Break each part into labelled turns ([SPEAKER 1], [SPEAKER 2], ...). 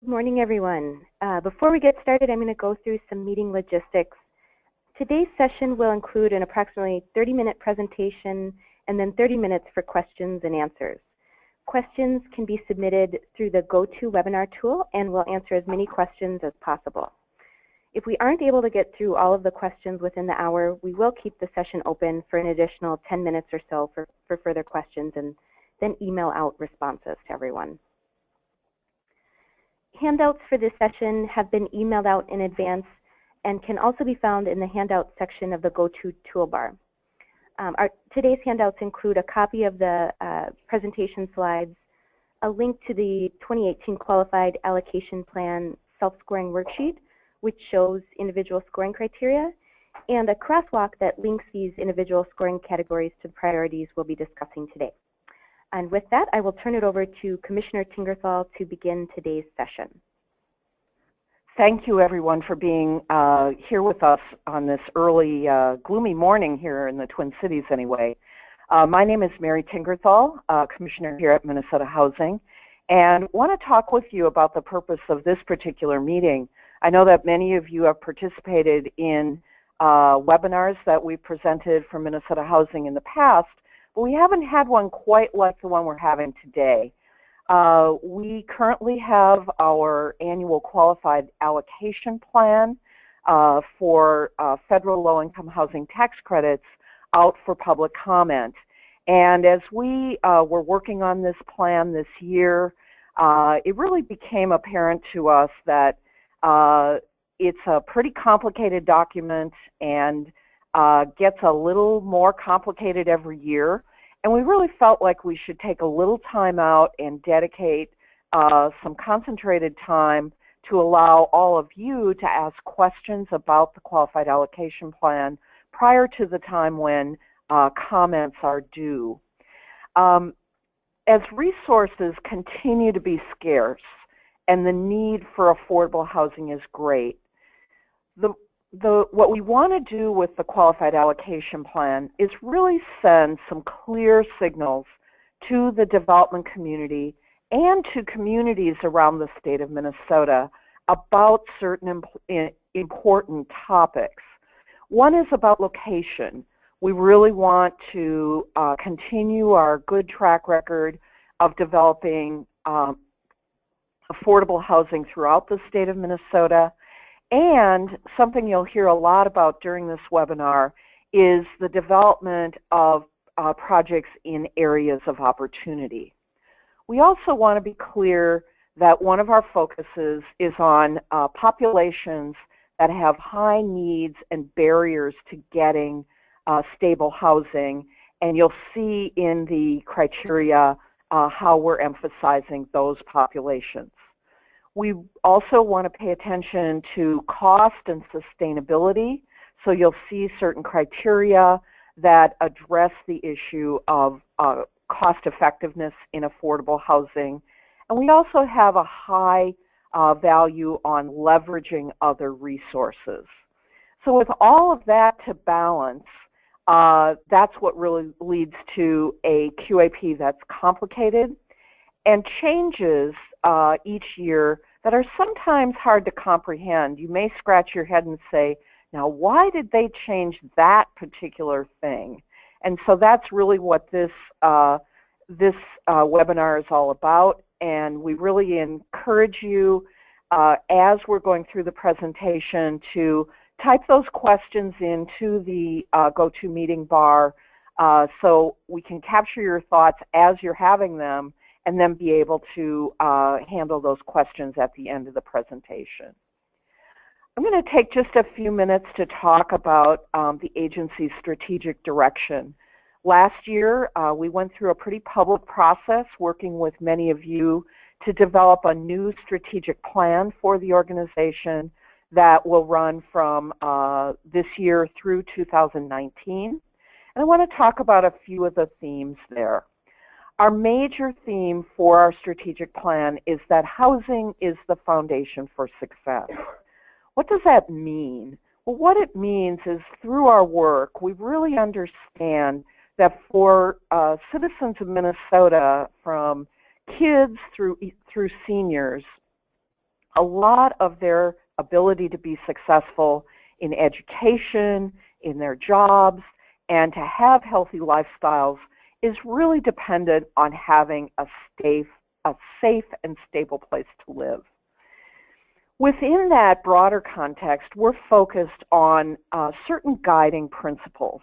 [SPEAKER 1] Good morning, everyone. Before we get started, I'm going to go through some meeting logistics. Today's session will include an approximately 30-minute presentation and then 30 minutes for questions and answers. Questions can be submitted through the GoToWebinar tool, and we'll answer as many questions as possible. If we aren't able to get through all of the questions within the hour, we will keep the session open for an additional 10 minutes or so for further questions, and then email out responses to everyone. Handouts for this session have been emailed out in advance and can also be found in the handout section of the GoTo toolbar. Today's handouts include a copy of the presentation slides, a link to the 2018 Qualified Allocation Plan self-scoring worksheet, which shows individual scoring criteria, and a crosswalk that links these individual scoring categories to the priorities we'll be discussing today. And with that, I will turn it over to Commissioner Tingerthal to begin today's session.
[SPEAKER 2] Thank you, everyone, for being here with us on this early, gloomy morning here in the Twin Cities anyway. My name is Mary Tingerthal, Commissioner here at Minnesota Housing, and want to talk with you about the purpose of this particular meeting. I know that many of you have participated in webinars that we presented for Minnesota Housing in the past, but we haven't had one quite like the one we're having today. We currently have our annual Qualified Allocation Plan for federal low-income housing tax credits out for public comment. And as we were working on this plan this year, it really became apparent to us that it's a pretty complicated document and gets a little more complicated every year. And we really felt like we should take a little time out and dedicate some concentrated time to allow all of you to ask questions about the Qualified Allocation Plan prior to the time when comments are due. As resources continue to be scarce and the need for affordable housing is great, what we want to do with the Qualified Allocation Plan is really send some clear signals to the development community and to communities around the state of Minnesota about certain important topics. One is about location. We really want to continue our good track record of developing affordable housing throughout the state of Minnesota. And something you'll hear a lot about during this webinar is the development of projects in areas of opportunity. We also want to be clear that one of our focuses is on populations that have high needs and barriers to getting stable housing, and you'll see in the criteria how we're emphasizing those populations. We also want to pay attention to cost and sustainability, so you'll see certain criteria that address the issue of cost effectiveness in affordable housing. And we also have a high value on leveraging other resources. So with all of that to balance, that's what really leads to a QAP that's complicated and changes each year that are sometimes hard to comprehend. You may scratch your head and say, now why did they change that particular thing? And so that's really what this webinar is all about, and we really encourage you as we're going through the presentation to type those questions into the GoToMeeting bar so we can capture your thoughts as you're having them and then be able to handle those questions at the end of the presentation. I'm going to take just a few minutes to talk about the agency's strategic direction. Last year, we went through a pretty public process working with many of you to develop a new strategic plan for the organization that will run from this year through 2019. And I want to talk about a few of the themes there. Our major theme for our strategic plan is that housing is the foundation for success. What does that mean? Well, what it means is through our work, we really understand that for citizens of Minnesota, from kids through seniors, a lot of their ability to be successful in education, in their jobs, and to have healthy lifestyles is really dependent on having a safe and stable place to live. Within that broader context, we're focused on certain guiding principles.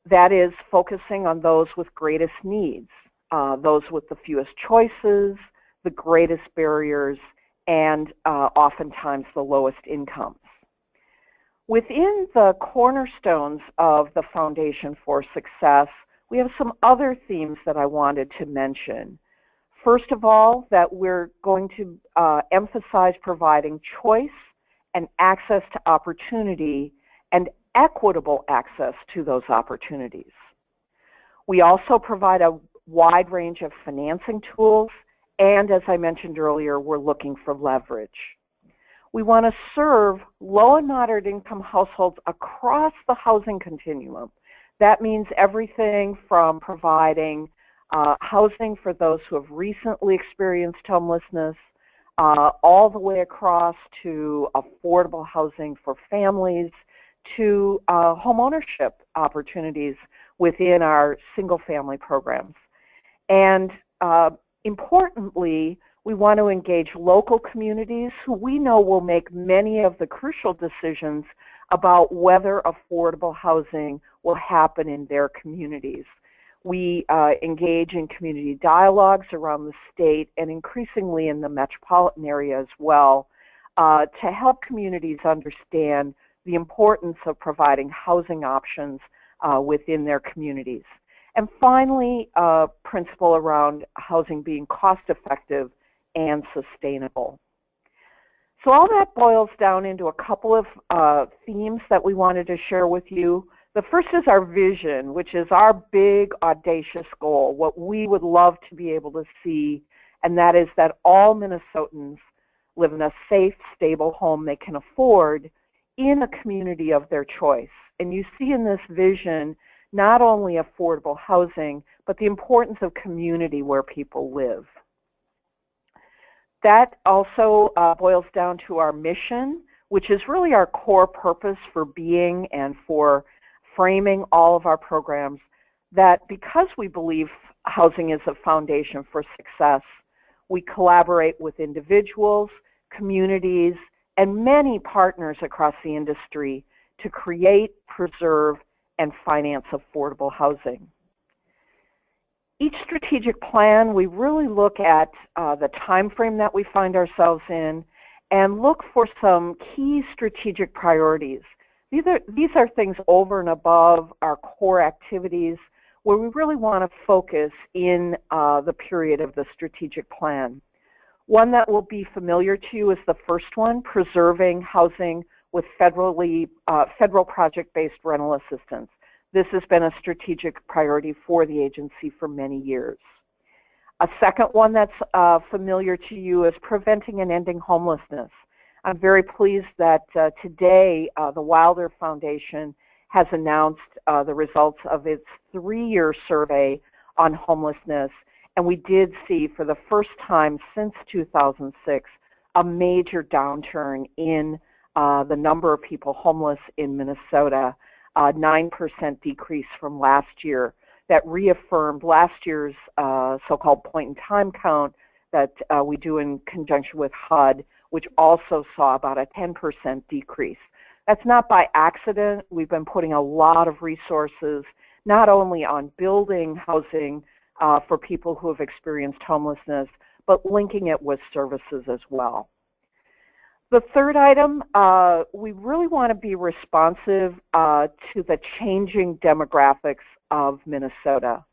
[SPEAKER 2] That is, focusing on those with greatest needs, those with the fewest choices, the greatest barriers, and oftentimes the lowest incomes. Within the cornerstones of the Foundation for Success, we have some other themes that I wanted to mention. First of all, that we're going to emphasize providing choice and access to opportunity and equitable access to those opportunities. We also provide a wide range of financing tools, and as I mentioned earlier, we're looking for leverage. We want to serve low and moderate income households across the housing continuum. That means everything from providing housing for those who have recently experienced homelessness, all the way across to affordable housing for families, to home ownership opportunities within our single-family programs. And importantly, we want to engage local communities who we know will make many of the crucial decisions about whether affordable housing will happen in their communities. We engage in community dialogues around the state and increasingly in the metropolitan area as well to help communities understand the importance of providing housing options within their communities. And finally, a principle around housing being cost-effective and sustainable. So all that boils down into a couple of themes that we wanted to share with you. The first is our vision, which is our big, audacious goal, what we would love to be able to see, and that is that all Minnesotans live in a safe, stable home they can afford in a community of their choice. And you see in this vision not only affordable housing, but the importance of community where people live. That also boils down to our mission, which is really our core purpose for being and for framing all of our programs, that because we believe housing is a foundation for success, we collaborate with individuals, communities, and many partners across the industry to create, preserve, and finance affordable housing. Each strategic plan, we really look at the time frame that we find ourselves in and look for some key strategic priorities. These are things over and above our core activities where we really want to focus in the period of the strategic plan. One that will be familiar to you is the first one, preserving housing with federal project-based rental assistance. This has been a strategic priority for the agency for many years. A second one that's familiar to you is preventing and ending homelessness. I'm very pleased that today the Wilder Foundation has announced the results of its 3-year survey on homelessness, and we did see for the first time since 2006 a major downturn in the number of people homeless in Minnesota, 9% decrease from last year. That reaffirmed last year's so-called point-in-time count that we do in conjunction with HUD, which also saw about a 10% decrease. That's not by accident. We've been putting a lot of resources not only on building housing for people who have experienced homelessness, but linking it with services as well. The third item, we really want to be responsive to the changing demographics of Minnesota.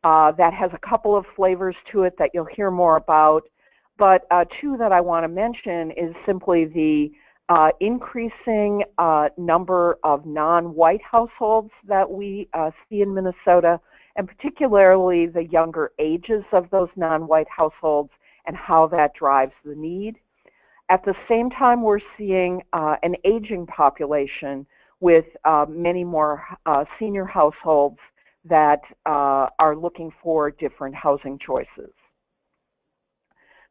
[SPEAKER 2] That has a couple of flavors to it that you'll hear more about, but two that I want to mention is simply the increasing number of non-white households that we see in Minnesota, and particularly the younger ages of those non-white households and how that drives the need. At the same time, we're seeing an aging population with many more senior households that are looking for different housing choices.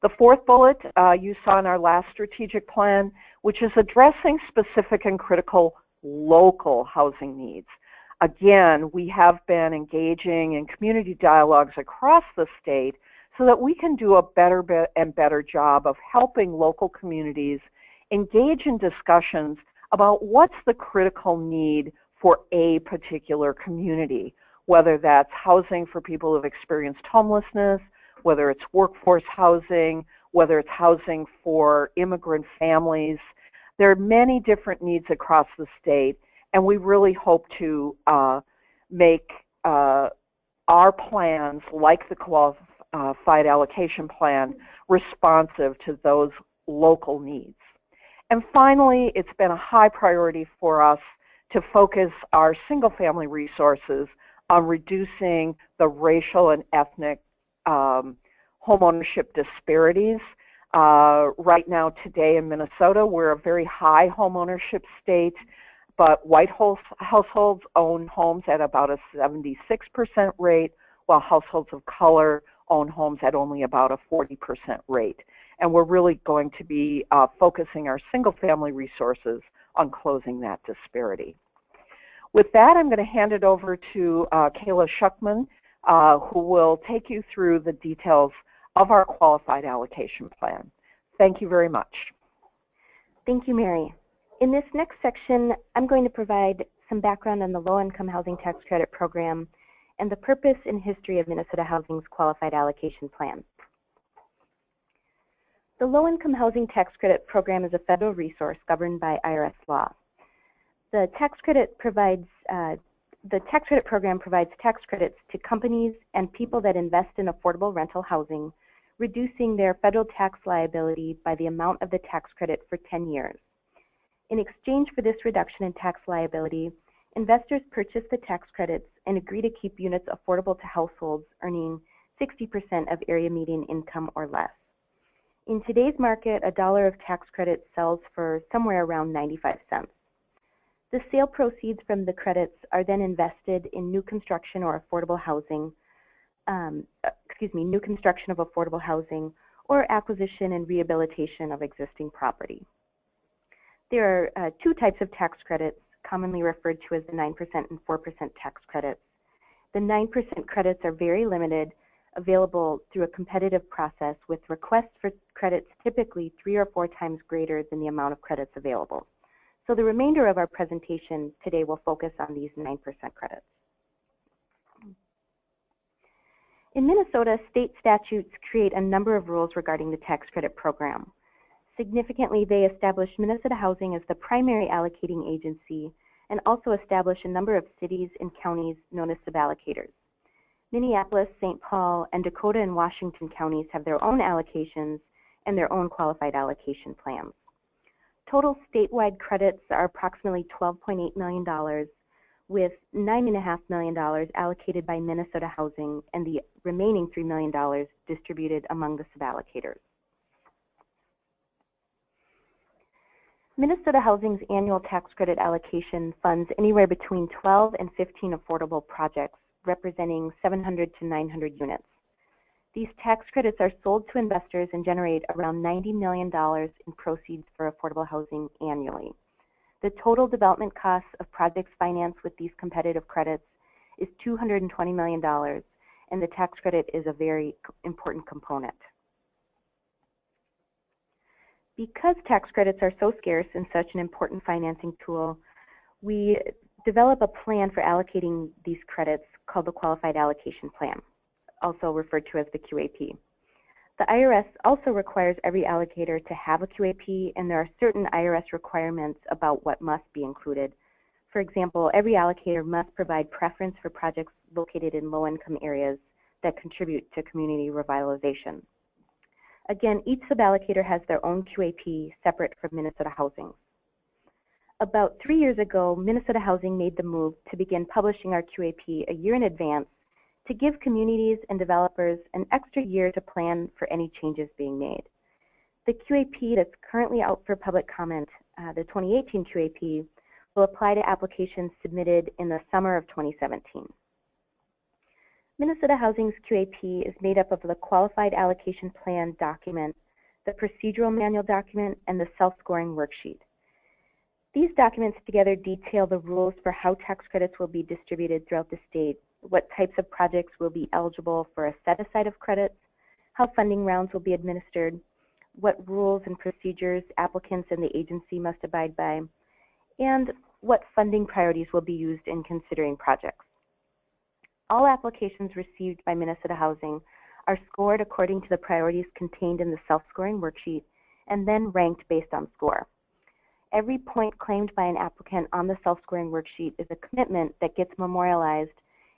[SPEAKER 2] The fourth bullet you saw in our last strategic plan, which is addressing specific and critical local housing needs. Again, we have been engaging in community dialogues across the state so that we can do a better job of helping local communities engage in discussions about what's the critical need for a particular community, whether that's housing for people who've experienced homelessness, whether it's workforce housing, whether it's housing for immigrant families. There are many different needs across the state, and we really hope to make our plans, like the Qualified Allocation Plan, responsive to those local needs. And finally, it's been a high priority for us to focus our single-family resources on reducing the racial and ethnic homeownership disparities. Right now, today in Minnesota, we're a very high homeownership state, but white households own homes at about a 76% rate, while households of color own homes at only about a 40% rate. And we're really going to be focusing our single-family resources on closing that disparity. With that, I'm going to hand it over to Kayla Schuckman, who will take you through the details of our Qualified Allocation Plan. Thank you very much.
[SPEAKER 1] Thank you, Mary. In this next section, I'm going to provide some background on the Low-Income Housing Tax Credit Program and the purpose and history of Minnesota Housing's Qualified Allocation Plan. The Low-Income Housing Tax Credit Program is a federal resource governed by IRS law. The tax credit program provides tax credits to companies and people that invest in affordable rental housing, reducing their federal tax liability by the amount of the tax credit for 10 years. In exchange for this reduction in tax liability, investors purchase the tax credits and agree to keep units affordable to households earning 60% of area median income or less. In today's market, $1 of tax credit sells for somewhere around 95 cents. The sale proceeds from the credits are then invested in new construction or affordable housing, new construction of affordable housing or acquisition and rehabilitation of existing property. There are two types of tax credits, commonly referred to as the 9% and 4% tax credits. The 9% credits are very limited, available through a competitive process with requests for credits typically 3 or 4 times greater than the amount of credits available. So the remainder of our presentation today will focus on these 9% credits. In Minnesota, state statutes create a number of rules regarding the tax credit program. Significantly, they establish Minnesota Housing as the primary allocating agency and also establish a number of cities and counties known as suballocators. Minneapolis, St. Paul, and Dakota and Washington counties have their own allocations and their own qualified allocation plans. Total statewide credits are approximately $12.8 million, with $9.5 million allocated by Minnesota Housing and the remaining $3 million distributed among the suballocators. Minnesota Housing's annual tax credit allocation funds anywhere between 12 and 15 affordable projects, representing 700 to 900 units. These tax credits are sold to investors and generate around $90 million in proceeds for affordable housing annually. The total development costs of projects financed with these competitive credits is $220 million, and the tax credit is a very important component. Because tax credits are so scarce and such an important financing tool, we develop a plan for allocating these credits called the Qualified Allocation Plan, also referred to as the QAP. The IRS also requires every allocator to have a QAP, and there are certain IRS requirements about what must be included. For example, every allocator must provide preference for projects located in low-income areas that contribute to community revitalization. Again, each suballocator has their own QAP separate from Minnesota Housing. About 3 years ago, Minnesota Housing made the move to begin publishing our QAP a year in advance to give communities and developers an extra year to plan for any changes being made. The QAP that's currently out for public comment, the 2018 QAP, will apply to applications submitted in the summer of 2017. Minnesota Housing's QAP is made up of the Qualified Allocation Plan document, the Procedural Manual document, and the Self-Scoring Worksheet. These documents together detail the rules for how tax credits will be distributed throughout the state, what types of projects will be eligible for a set-aside of credits, how funding rounds will be administered, what rules and procedures applicants and the agency must abide by, and what funding priorities will be used in considering projects. All applications received by Minnesota Housing are scored according to the priorities contained in the self-scoring worksheet and then ranked based on score. Every point claimed by an applicant on the self-scoring worksheet is a commitment that gets memorialized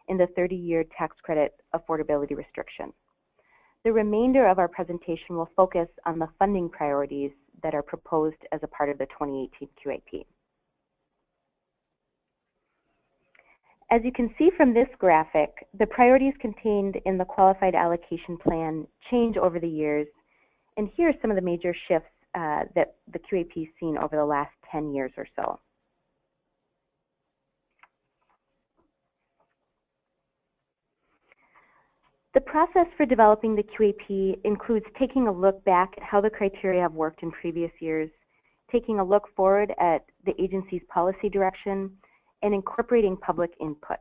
[SPEAKER 1] in the 30-year tax credit affordability restriction. The remainder of our presentation will focus on the funding priorities that are proposed as a part of the 2018 QAP. As you can see from this graphic, the priorities contained in the Qualified Allocation Plan change over the years, and here are some of the major shifts that the QAP has seen over the last 10 years or so. The process for developing the QAP includes taking a look back at how the criteria have worked in previous years, taking a look forward at the agency's policy direction, and incorporating public input.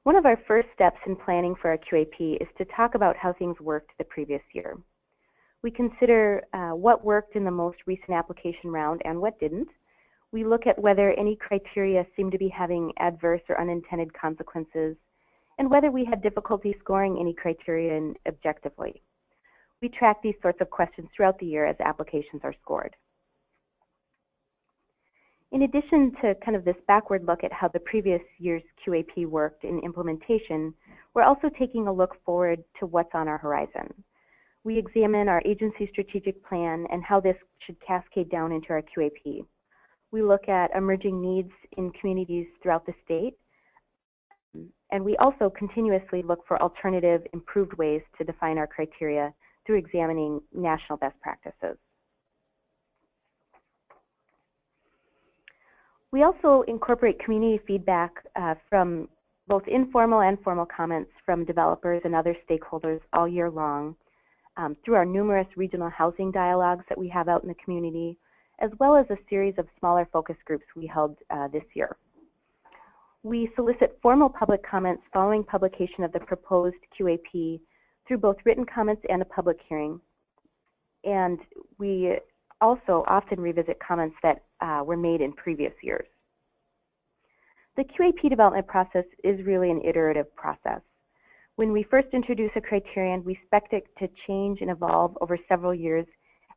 [SPEAKER 1] One of our first steps in planning for our QAP is to talk about how things worked the previous year. We consider what worked in the most recent application round and what didn't. We look at whether any criteria seem to be having adverse or unintended consequences, and whether we had difficulty scoring any criterion objectively. We track these sorts of questions throughout the year as applications are scored. In addition to kind of this backward look at how the previous year's QAP worked in implementation, we're also taking a look forward to what's on our horizon. We examine our agency strategic plan and how this should cascade down into our QAP. We look at emerging needs in communities throughout the state, and we also continuously look for alternative, improved ways to define our criteria through examining national best practices. We also incorporate community feedback from both informal and formal comments from developers and other stakeholders all year long through our numerous regional housing dialogues that we have out in the community, as well as a series of smaller focus groups we held this year. We solicit formal public comments following publication of the proposed QAP through both written comments and a public hearing. And we also often revisit comments that were made in previous years. The QAP development process is really an iterative process. When we first introduce a criterion, we expect it to change and evolve over several years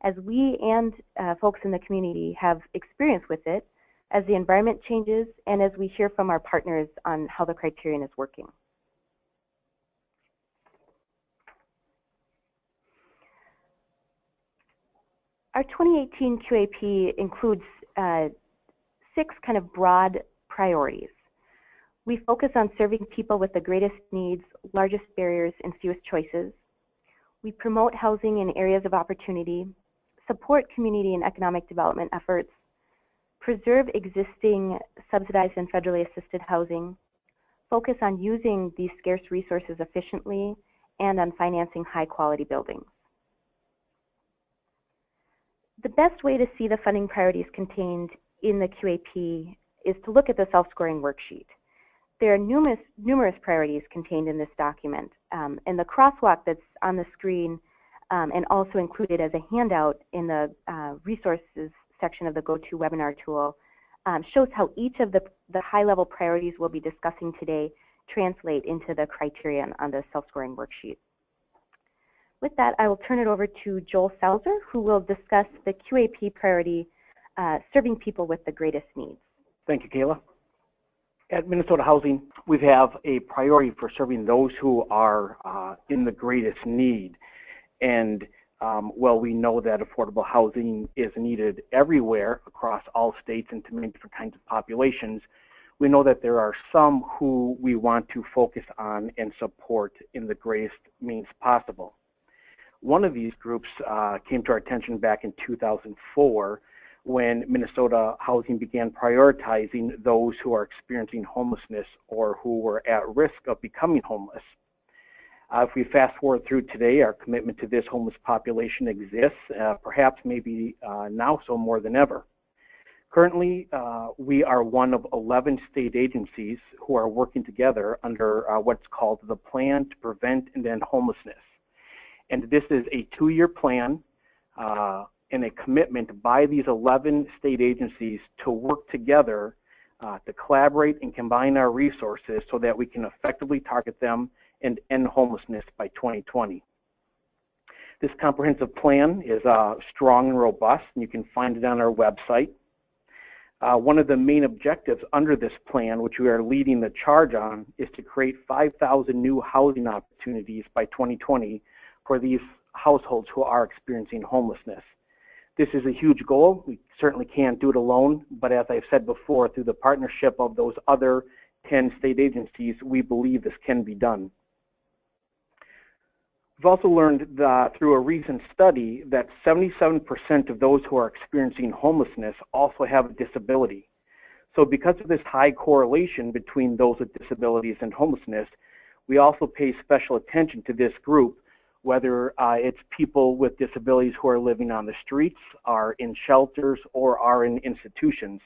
[SPEAKER 1] as we and folks in the community have experience with it, as the environment changes, and as we hear from our partners on how the criterion is working. Our 2018 QAP includes 6 kind of broad priorities. We focus on serving people with the greatest needs, largest barriers, and fewest choices. We promote housing in areas of opportunity, support community and economic development efforts, preserve existing subsidized and federally assisted housing, focus on using these scarce resources efficiently, and on financing high-quality buildings. The best way to see the funding priorities contained in the QAP is to look at the self-scoring worksheet. There are numerous priorities contained in this document, and the crosswalk that's on the screen and also included as a handout in the resources section of the GoToWebinar tool shows how each of the high-level priorities we'll be discussing today translate into the criterion on the self-scoring worksheet. With that, I will turn it over to Joel Salzer, who will discuss the QAP priority, serving people with the greatest needs.
[SPEAKER 3] Thank you, Kayla. At Minnesota Housing, we have a priority for serving those who are in the greatest need. And while we know that affordable housing is needed everywhere across all states and to many different kinds of populations, we know that there are some who we want to focus on and support in the greatest means possible. One of these groups came to our attention back in 2004 when Minnesota Housing began prioritizing those who are experiencing homelessness or who were at risk of becoming homeless. If we fast forward through today, our commitment to this homeless population exists, perhaps maybe now so more than ever. Currently, we are one of 11 state agencies who are working together under what's called the Plan to Prevent and End Homelessness. And this is a 2-year plan and a commitment by these 11 state agencies to work together to collaborate and combine our resources so that we can effectively target them and end homelessness by 2020. This comprehensive plan is strong and robust, and you can find it on our website. One of the main objectives under this plan, which we are leading the charge on, is to create 5,000 new housing opportunities by 2020 for these households who are experiencing homelessness. This is a huge goal. We certainly can't do it alone, but as I've said before, through the partnership of those other 10 state agencies, we believe this can be done. We've also learned through a recent study that 77% of those who are experiencing homelessness also have a disability. So because of this high correlation between those with disabilities and homelessness, we also pay special attention to this group, whether it's people with disabilities who are living on the streets, are in shelters, or are in institutions.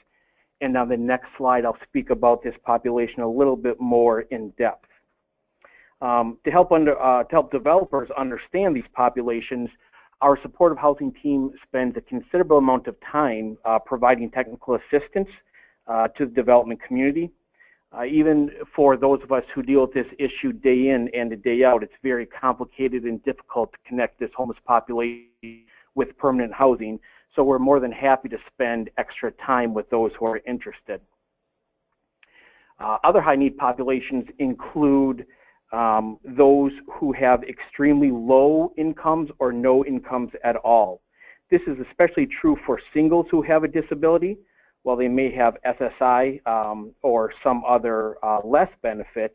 [SPEAKER 3] And on the next slide, I'll speak about this population a little bit more in depth. To help developers understand these populations, our supportive housing team spends a considerable amount of time providing technical assistance to the development community. Even for those of us who deal with this issue day in and day out, it's very complicated and difficult to connect this homeless population with permanent housing. So we're more than happy to spend extra time with those who are interested. Other high need populations include those who have extremely low incomes or no incomes at all. This is especially true for singles who have a disability. While they may have SSI or some other less benefit,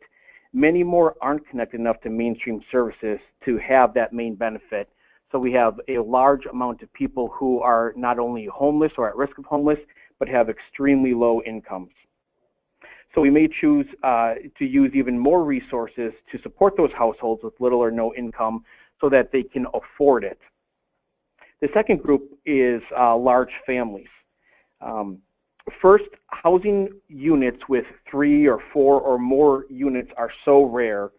[SPEAKER 3] many more aren't connected enough to mainstream services to have that main benefit. So we have a large amount of people who are not only homeless or at risk of homeless, but have extremely low incomes. So we may choose to use even more resources to support those households with little or no income so that they can afford it. The second group is large families. First, housing units with 3 or 4 or more units are so rare,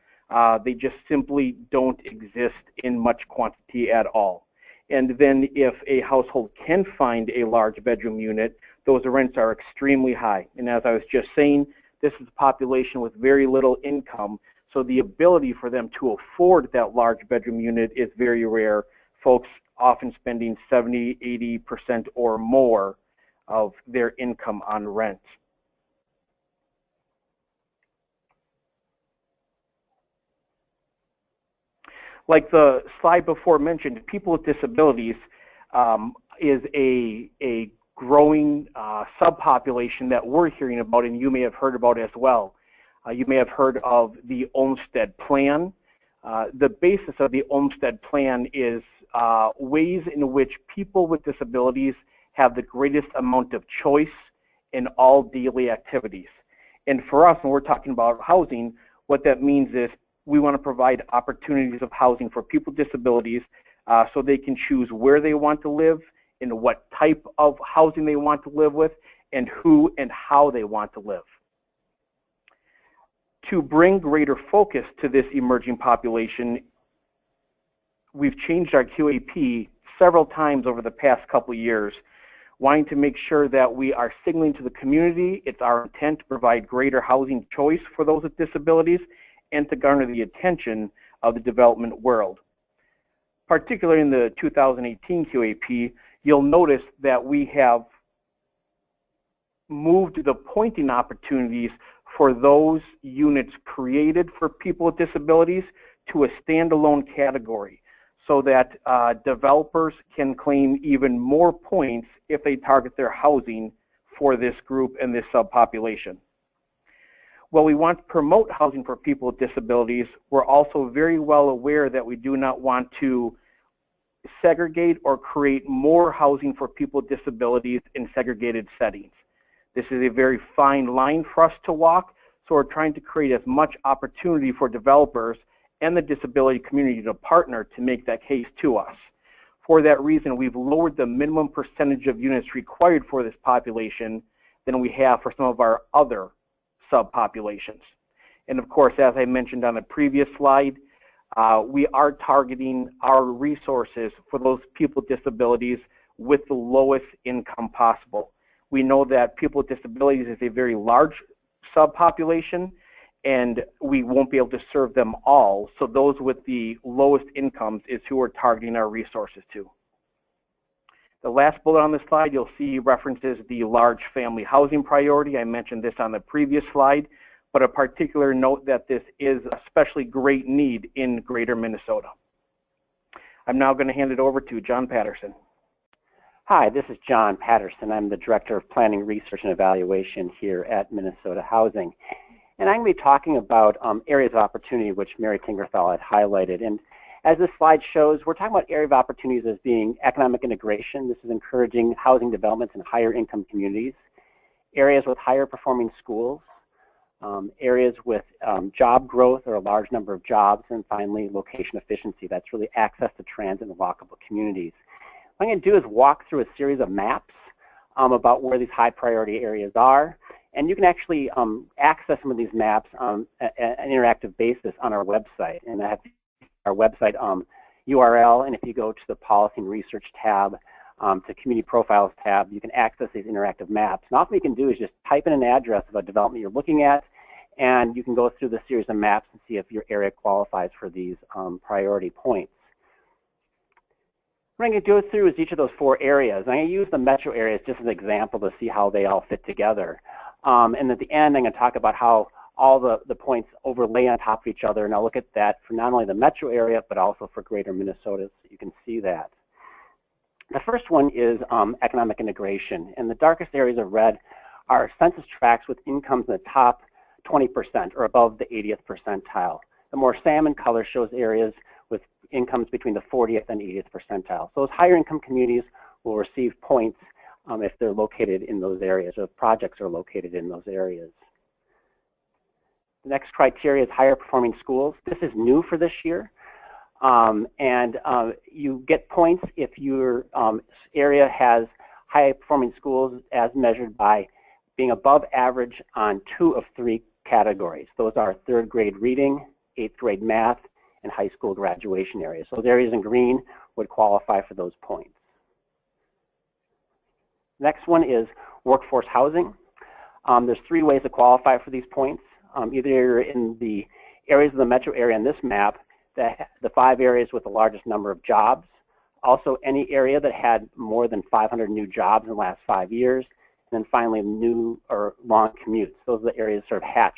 [SPEAKER 3] they just simply don't exist in much quantity at all. And then if a household can find a large bedroom unit, those rents are extremely high. And as I was just saying, this is a population with very little income, so the ability for them to afford that large bedroom unit is very rare. Folks often spending 70, 80% or more of their income on rent. Like the slide before mentioned, people with disabilities is a growing subpopulation that we're hearing about, and you may have heard about as well. You may have heard of the Olmstead Plan. The basis of the Olmstead Plan is ways in which people with disabilities have the greatest amount of choice in all daily activities. And for us, when we're talking about housing, what that means is we want to provide opportunities of housing for people with disabilities so they can choose where they want to live, and what type of housing they want to live with, and who and how they want to live. To bring greater focus to this emerging population, we've changed our QAP several times over the past couple of years, wanting to make sure that we are signaling to the community it's our intent to provide greater housing choice for those with disabilities and to garner the attention of the development world. Particularly in the 2018 QAP, you'll notice that we have moved the pointing opportunities for those units created for people with disabilities to a standalone category so that developers can claim even more points if they target their housing for this group and this subpopulation. While we want to promote housing for people with disabilities, we're also very well aware that we do not want to segregate or create more housing for people with disabilities in segregated settings. This is a very fine line for us to walk, so we're trying to create as much opportunity for developers and the disability community to partner to make that case to us. For that reason, we've lowered the minimum percentage of units required for this population than we have for some of our other subpopulations. And of course, as I mentioned on the previous slide, we are targeting our resources for those people with disabilities with the lowest income possible. We know that people with disabilities is a very large subpopulation, and we won't be able to serve them all. So those with the lowest incomes is who we're targeting our resources to. The last bullet on this slide, you'll see references the large family housing priority. I mentioned this on the previous slide, but a particular note that this is especially great need in Greater Minnesota. I'm now going to hand it over to John Patterson.
[SPEAKER 4] Hi, this is John Patterson. I'm the Director of Planning, Research, and Evaluation here at Minnesota Housing. And I'm going to be talking about areas of opportunity which Mary Tingerthal had highlighted. And as this slide shows, we're talking about area of opportunities as being economic integration. This is encouraging housing developments in higher income communities, areas with higher performing schools, areas with job growth or a large number of jobs, and finally location efficiency. That's really access to transit and walkable communities. What I'm going to do is walk through a series of maps about where these high priority areas are. And you can actually access some of these maps on an interactive basis on our website. And I have our website URL, and if you go to the Policy and Research tab, to Community Profiles tab, you can access these interactive maps. And all you can do is just type in an address of a development you're looking at, and you can go through the series of maps and see if your area qualifies for these priority points. What I'm going to go through is each of those four areas. I'm going to use the metro areas just as an example to see how they all fit together. And at the end, I'm going to talk about how all the points overlay on top of each other, and I'll look at that for not only the metro area, but also for Greater Minnesota, so you can see that. The first one is economic integration, and the darkest areas of red are census tracts with incomes in the top 20% or above the 80th percentile. The more salmon color shows areas with incomes between the 40th and 80th percentile. So those higher income communities will receive points if they're located in those areas, or if projects are located in those areas. The next criteria is higher performing schools. This is new for this year. You get points if your area has high performing schools as measured by being above average on 2 of 3 categories. Those are 3rd grade reading, 8th grade math, and high school graduation areas. So those areas in green would qualify for those points. Next one is workforce housing. There's 3 ways to qualify for these points. Either you're in the areas of the metro area in this map, the 5 areas with the largest number of jobs. Also, any area that had more than 500 new jobs in the last 5 years. And then finally, new or long commutes. Those are the areas sort of hatched.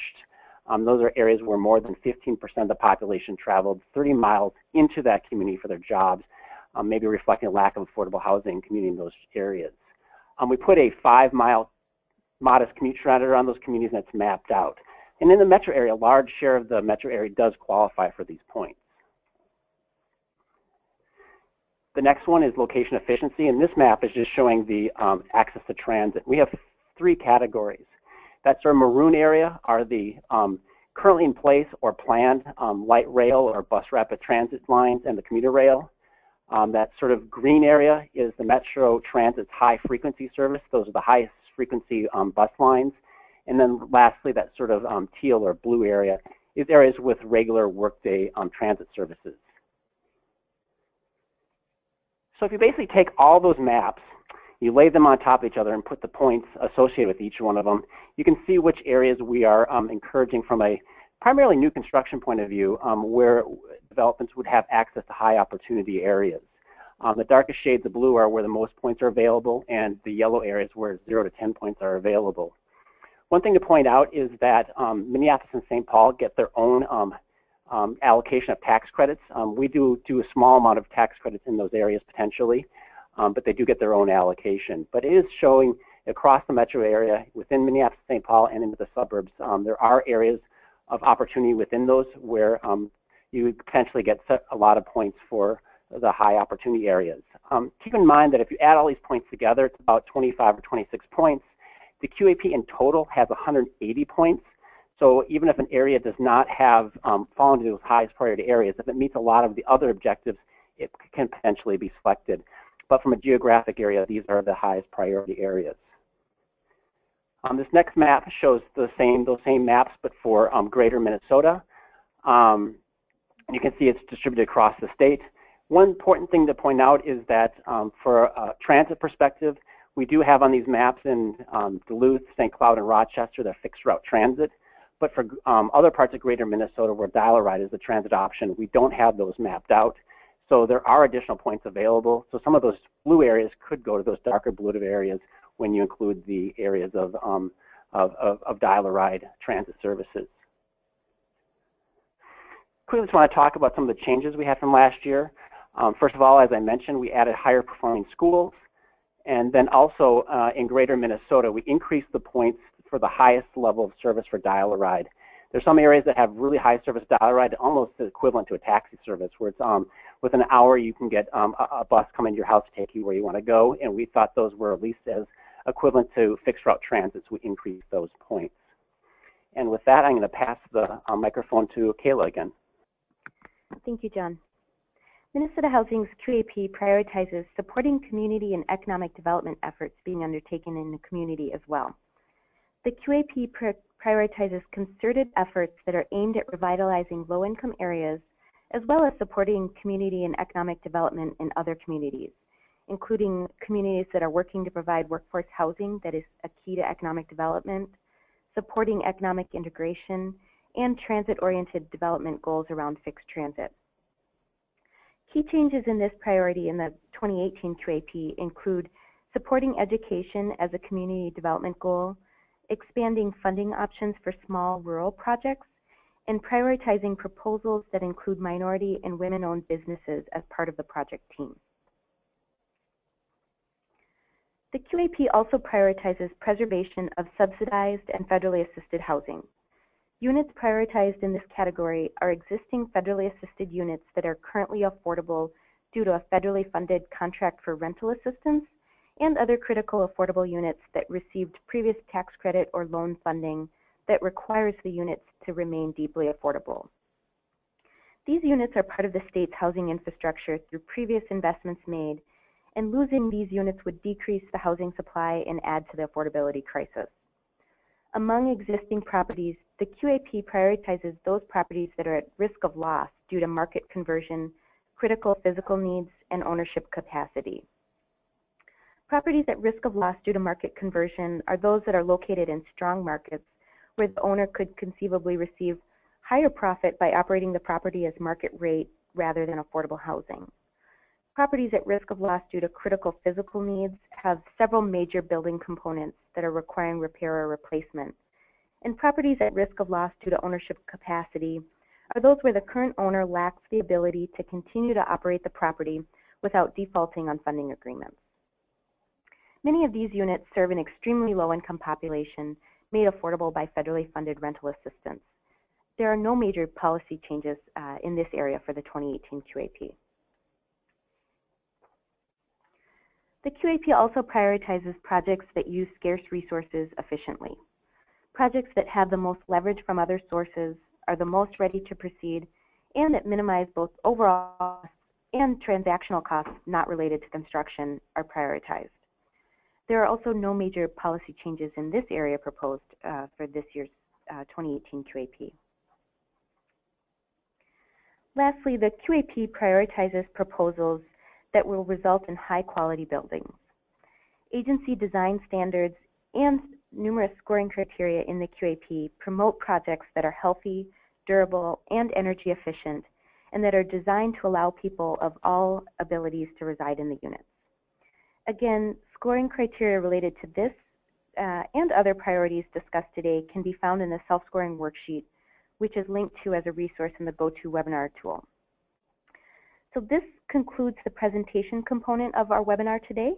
[SPEAKER 4] Those are areas where more than 15% of the population traveled 30 miles into that community for their jobs, maybe reflecting a lack of affordable housing community in those areas. We put a 5-mile modest commute trend around those communities, and it's mapped out. And in the metro area, a large share of the metro area does qualify for these points. The next one is location efficiency, and this map is just showing the access to transit. We have 3 categories. That sort of maroon area are the currently in place or planned light rail or bus rapid transit lines and the commuter rail. That sort of green area is the Metro Transit's high frequency service. Those are the highest frequency bus lines. And then lastly, that sort of teal or blue area is areas with regular workday transit services. So if you basically take all those maps, you lay them on top of each other and put the points associated with each one of them, you can see which areas we are encouraging from a primarily new construction point of view, where developments would have access to high opportunity areas. The darkest shades of blue are where the most points are available, and the yellow areas where 0 to 10 points are available. One thing to point out is that Minneapolis and St. Paul get their own allocation of tax credits. We do a small amount of tax credits in those areas potentially, but they do get their own allocation. But it is showing across the metro area, within Minneapolis, St. Paul, and into the suburbs, there are areas of opportunity within those where you potentially get a lot of points for the high opportunity areas. Keep in mind that if you add all these points together, it's about 25 or 26 points. The QAP in total has 180 points. So even if an area does not have fall into those highest priority areas, if it meets a lot of the other objectives, it can potentially be selected. But from a geographic area, these are the highest priority areas. This next map shows those same maps, but for greater Minnesota. You can see it's distributed across the state. One important thing to point out is that for a transit perspective, we do have on these maps in Duluth, St. Cloud, and Rochester, the fixed route transit. But for other parts of greater Minnesota where dial-a-ride is the transit option, we don't have those mapped out. So there are additional points available. So some of those blue areas could go to those darker blue areas when you include the areas of dial-a-ride transit services. Quickly just want to talk about some of the changes we had from last year. First of all, as I mentioned, we added higher performing schools. And then also in greater Minnesota, we increased the points for the highest level of service for dial-a-ride. There's some areas that have really high service dial-a-ride, almost equivalent to a taxi service, where it's within an hour you can get a bus coming to your house to take you where you want to go. And we thought those were at least as equivalent to fixed route transit, so we increased those points. And with that, I'm going to pass the microphone to Kayla again.
[SPEAKER 1] Thank you, John. Minnesota Housing's QAP prioritizes supporting community and economic development efforts being undertaken in the community as well. The QAP prioritizes concerted efforts that are aimed at revitalizing low-income areas, as well as supporting community and economic development in other communities, including communities that are working to provide workforce housing that is a key to economic development, supporting economic integration, and transit-oriented development goals around fixed transit. Key changes in this priority in the 2018 QAP include supporting education as a community development goal, expanding funding options for small rural projects, and prioritizing proposals that include minority and women-owned businesses as part of the project team. The QAP also prioritizes preservation of subsidized and federally assisted housing. Units prioritized in this category are existing federally assisted units that are currently affordable due to a federally funded contract for rental assistance and other critical affordable units that received previous tax credit or loan funding that requires the units to remain deeply affordable. These units are part of the state's housing infrastructure through previous investments made, and losing these units would decrease the housing supply and add to the affordability crisis. Among existing properties, the QAP prioritizes those properties that are at risk of loss due to market conversion, critical physical needs, and ownership capacity. Properties at risk of loss due to market conversion are those that are located in strong markets where the owner could conceivably receive higher profit by operating the property as market rate rather than affordable housing. Properties at risk of loss due to critical physical needs have several major building components that are requiring repair or replacement. And properties at risk of loss due to ownership capacity are those where the current owner lacks the ability to continue to operate the property without defaulting on funding agreements. Many of these units serve an extremely low-income population made affordable by federally funded rental assistance. There are no major policy changes in this area for the 2018 QAP. The QAP also prioritizes projects that use scarce resources efficiently. Projects that have the most leverage from other sources, are the most ready to proceed, and that minimize both overall costs and transactional costs not related to construction are prioritized. There are also no major policy changes in this area proposed for this year's 2018 QAP. Lastly, the QAP prioritizes proposals that will result in high-quality buildings. Agency design standards and numerous scoring criteria in the QAP promote projects that are healthy, durable, and energy efficient, and that are designed to allow people of all abilities to reside in the units. Again, scoring criteria related to this and other priorities discussed today can be found in the self-scoring worksheet, which is linked to as a resource in the GoToWebinar tool. So this concludes the presentation component of our webinar today,